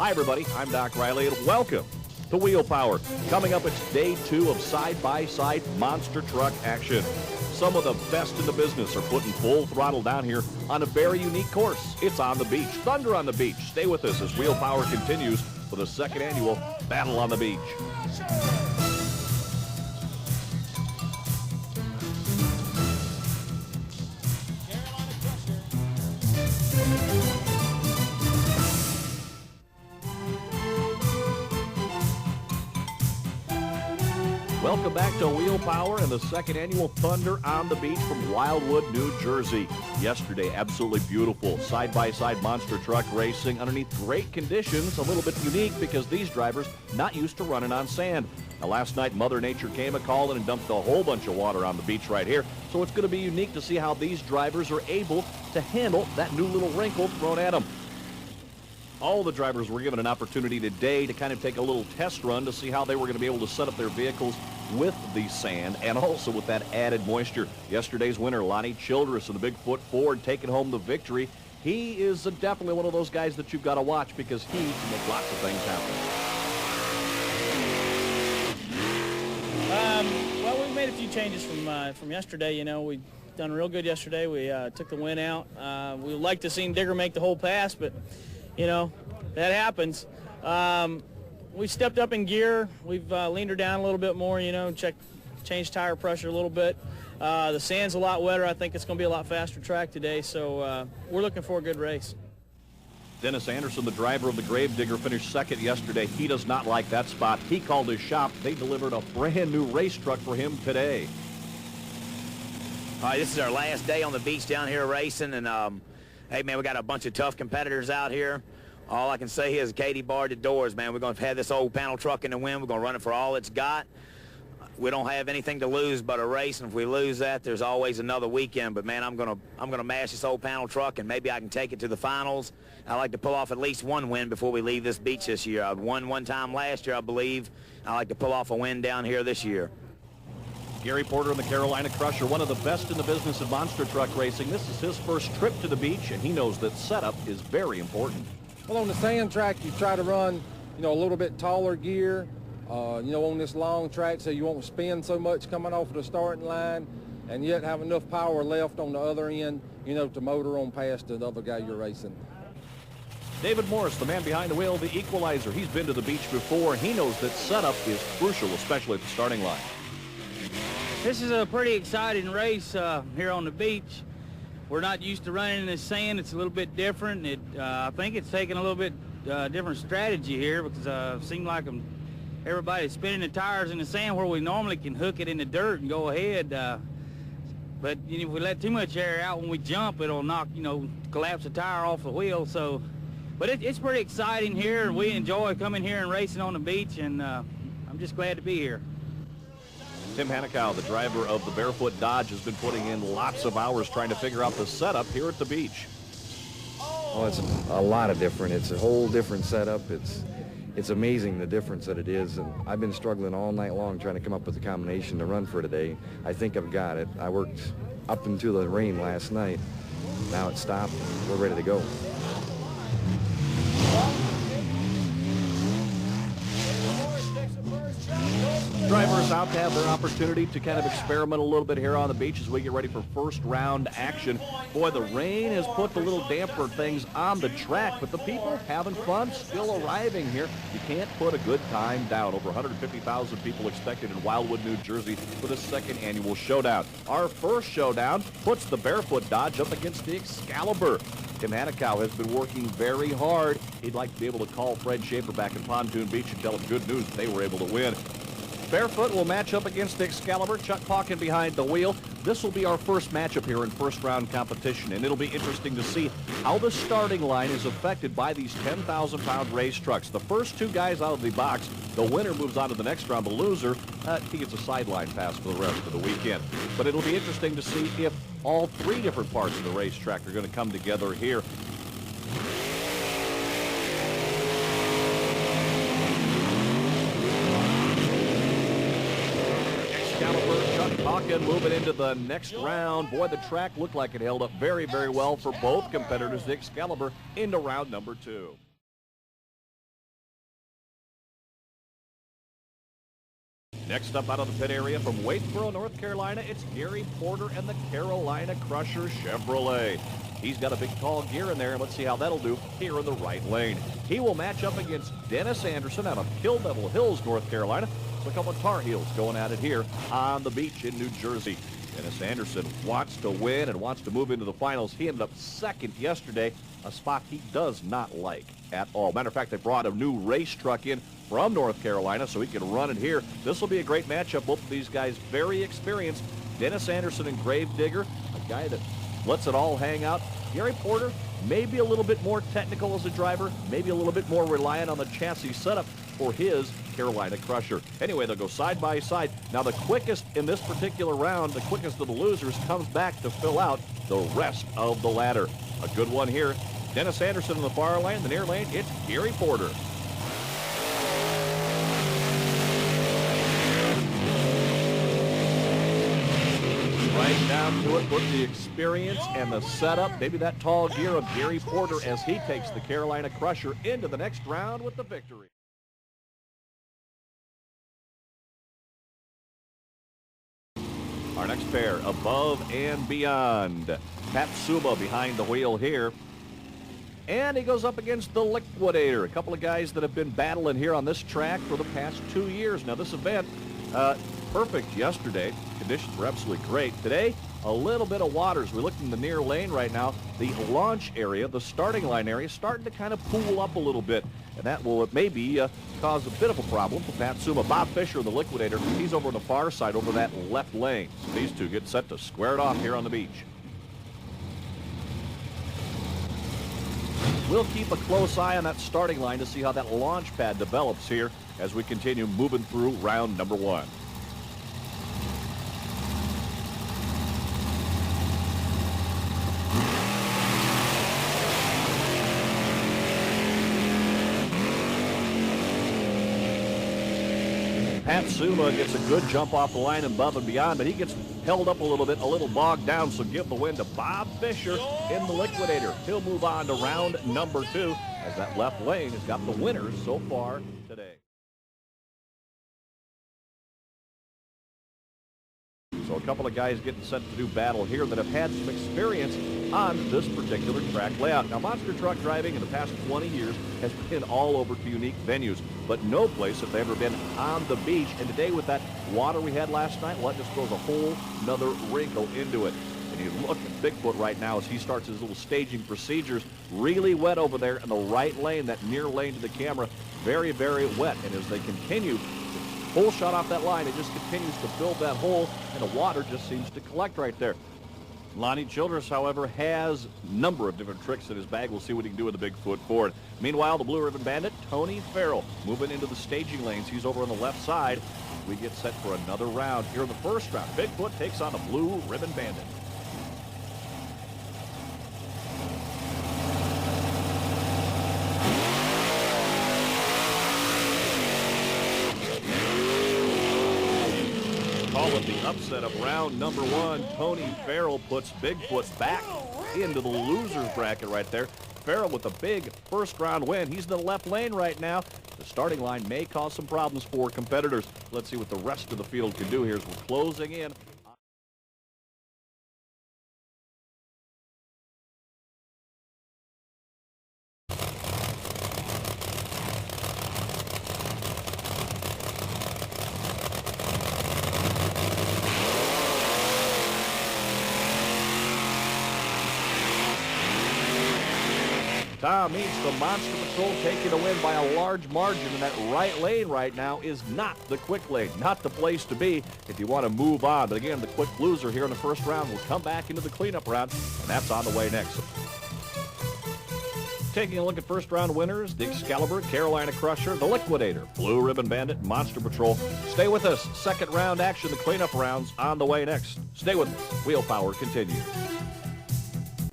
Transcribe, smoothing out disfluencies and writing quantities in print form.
Hi, everybody. I'm Doc Riley, and welcome to Wheel Power. Coming up, it's day 2 of side-by-side monster truck action. Some of the best in the business are putting full throttle down here on a very unique course. It's on the beach, Thunder on the Beach. Stay with us as Wheel Power continues for the second annual Battle on the Beach. Welcome back to Wheel Power and the second annual Thunder on the Beach from Wildwood, New Jersey. Yesterday, absolutely beautiful side-by-side monster truck racing underneath great conditions. A little bit unique because these drivers not used to running on sand. Now, last night, Mother Nature came a-calling and dumped a whole bunch of water on the beach right here. So it's going to be unique to see how these drivers are able to handle that new little wrinkle thrown at them. All the drivers were given an opportunity today to kind of take a little test run to see how they were going to be able to set up their vehicles with the sand and also with that added moisture. Yesterday's winner, Lonnie Childress, and the Bigfoot Ford taking home the victory. He is definitely one of those guys that you've got to watch because he can make lots of things happen. Well, we made a few changes from yesterday. You know, we done real good yesterday. We took the win out. We would like to see Digger make the whole pass, but you know, that happens. We stepped up in gear. We've leaned her down a little bit more, you know, changed tire pressure a little bit. The sand's a lot wetter. I think it's going to be a lot faster track today, so we're looking for a good race. Dennis Anderson, the driver of the Gravedigger, finished second yesterday. He does not like that spot. He called his shop. They delivered a brand new race truck for him today. All right, this is our last day on the beach down here racing, and hey, man, we got a bunch of tough competitors out here. All I can say is Katie barred the doors, man. We're going to have this old panel truck in the wind. We're going to run it for all it's got. We don't have anything to lose but a race, and if we lose that, there's always another weekend. But, man, I'm gonna mash this old panel truck, and maybe I can take it to the finals. I like to pull off at least one win before we leave this beach this year. I won one time last year, I believe. I like to pull off a win down here this year. Gary Porter and the Carolina Crusher, one of the best in the business of monster truck racing. This is his first trip to the beach, and he knows that setup is very important. Well, on the sand track, you try to run, you know, a little bit taller gear, you know, on this long track so you won't spin so much coming off of the starting line and yet have enough power left on the other end, you know, to motor on past the other guy you're racing. David Morris, the man behind the wheel, the equalizer. He's been to the beach before. He knows that setup is crucial, especially at the starting line. This is a pretty exciting race here on the beach. We're not used to running in the sand. It's a little bit different. I think it's taking a little bit different strategy here because it seems like everybody's spinning the tires in the sand where we normally can hook it in the dirt and go ahead. But you know, if we let too much air out when we jump, it'll knock, you know, collapse the tire off the wheel. So, but it's pretty exciting here. We enjoy coming here and racing on the beach, and I'm just glad to be here. Tim Hanikow, the driver of the Barefoot Dodge, has been putting in lots of hours trying to figure out the setup here at the beach. Oh, it's a lot of different. It's a whole different setup. It's amazing the difference that it is. And I've been struggling all night long trying to come up with a combination to run for today. I think I've got it. I worked up into the rain last night. Now it's stopped. We're ready to go. Drivers out to have their opportunity to kind of experiment a little bit here on the beach as we get ready for first round action. Boy, the rain has put the little damper things on the track, but the people having fun, still arriving here. You can't put a good time down. Over 150,000 people expected in Wildwood, New Jersey for the second annual showdown. Our first showdown puts the Barefoot Dodge up against the Excalibur. Tim Hanikow has been working very hard. He'd like to be able to call Fred Schaefer back in Pontoon Beach and tell him good news that they were able to win. Barefoot will match up against the Excalibur. Chuck Pauken behind the wheel. This will be our first matchup here in first round competition, and it'll be interesting to see how the starting line is affected by these 10,000-pound race trucks. The first two guys out of the box, the winner moves on to the next round. The loser, he gets a sideline pass for the rest of the weekend. But it'll be interesting to see if all three different parts of the racetrack are going to come together here. Chuck Pauken moving into the next round. Boy, the track looked like it held up very, very well for both competitors. The Excalibur into round number 2. Next up out of the pit area from Wadesboro, North Carolina, it's Gary Porter and the Carolina Crusher Chevrolet. He's got a big tall gear in there, and let's see how that'll do here in the right lane. He will match up against Dennis Anderson out of Kill Devil Hills, North Carolina. So a couple of Tar Heels going at it here on the beach in New Jersey. Dennis Anderson wants to win and wants to move into the finals. He ended up second yesterday, a spot he does not like at all. Matter of fact, they brought a new race truck in from North Carolina so he can run it here. This will be a great matchup. Both of these guys very experienced. Dennis Anderson and Gravedigger, a guy that lets it all hang out. Gary Porter, maybe a little bit more technical as a driver, maybe a little bit more reliant on the chassis setup for his Carolina Crusher. Anyway, they'll go side by side. Now the quickest in this particular round, the quickest of the losers, comes back to fill out the rest of the ladder. A good one here. Dennis Anderson in the far lane, the near lane, it's Gary Porter. Right down to it with the experience and the setup, maybe that tall gear of Gary Porter as he takes the Carolina Crusher into the next round with the victory. Our next pair, Above and Beyond. Pat Suma behind the wheel here. And he goes up against the Liquidator, a couple of guys that have been battling here on this track for the past 2 years. Now this event, perfect yesterday. Conditions were absolutely great. Today, a little bit of water as we look in the near lane right now. The launch area, the starting line area, starting to kind of pool up a little bit. And that will maybe cause a bit of a problem for Pat Suma. Bob Fisher, the Liquidator, he's over on the far side, over that left lane. So these two get set to square it off here on the beach. We'll keep a close eye on that starting line to see how that launch pad develops here as we continue moving through round number one. Pat Suma gets a good jump off the line Above and Beyond, but he gets held up a little bit, a little bogged down, so give the win to Bob Fisher in the Liquidator. He'll move on to round number two as that left lane has got the winners so far today. So a couple of guys getting set to do battle here that have had some experience on this particular track layout. Now, monster truck driving in the past 20 years has been all over to unique venues, but no place have they ever been on the beach. And today with that water we had last night, well, that just throws a whole nother wrinkle into it. And you look at Bigfoot right now as he starts his little staging procedures. Really wet over there in the right lane, that near lane to the camera. Very, very wet. And as they continue full shot off that line, it just continues to build that hole, and the water just seems to collect right there. Lonnie Childress, however, has a number of different tricks in his bag. We'll see what he can do with the Bigfoot Ford. Meanwhile, the Blue Ribbon Bandit, Tony Farrell, moving into the staging lanes. He's over on the left side. We get set for another round here in the first round. Bigfoot takes on the Blue Ribbon Bandit. Call it the upset of round number one. Tony Farrell puts Bigfoot back into the loser's bracket right there. Farrell with a big first round win. He's in the left lane right now. The starting line may cause some problems for competitors. Let's see what the rest of the field can do here as we're closing in. Tom meets the Monster Patrol taking a win by a large margin, and that right lane right now is not the quick lane, not the place to be if you want to move on. But again, the quick loser here in the first round will come back into the cleanup round, and that's on the way next. Taking a look at first round winners, the Excalibur, Carolina Crusher, the Liquidator, Blue Ribbon Bandit, Monster Patrol. Stay with us. Second round action, the cleanup rounds on the way next. Stay with us. Wheel Power continues.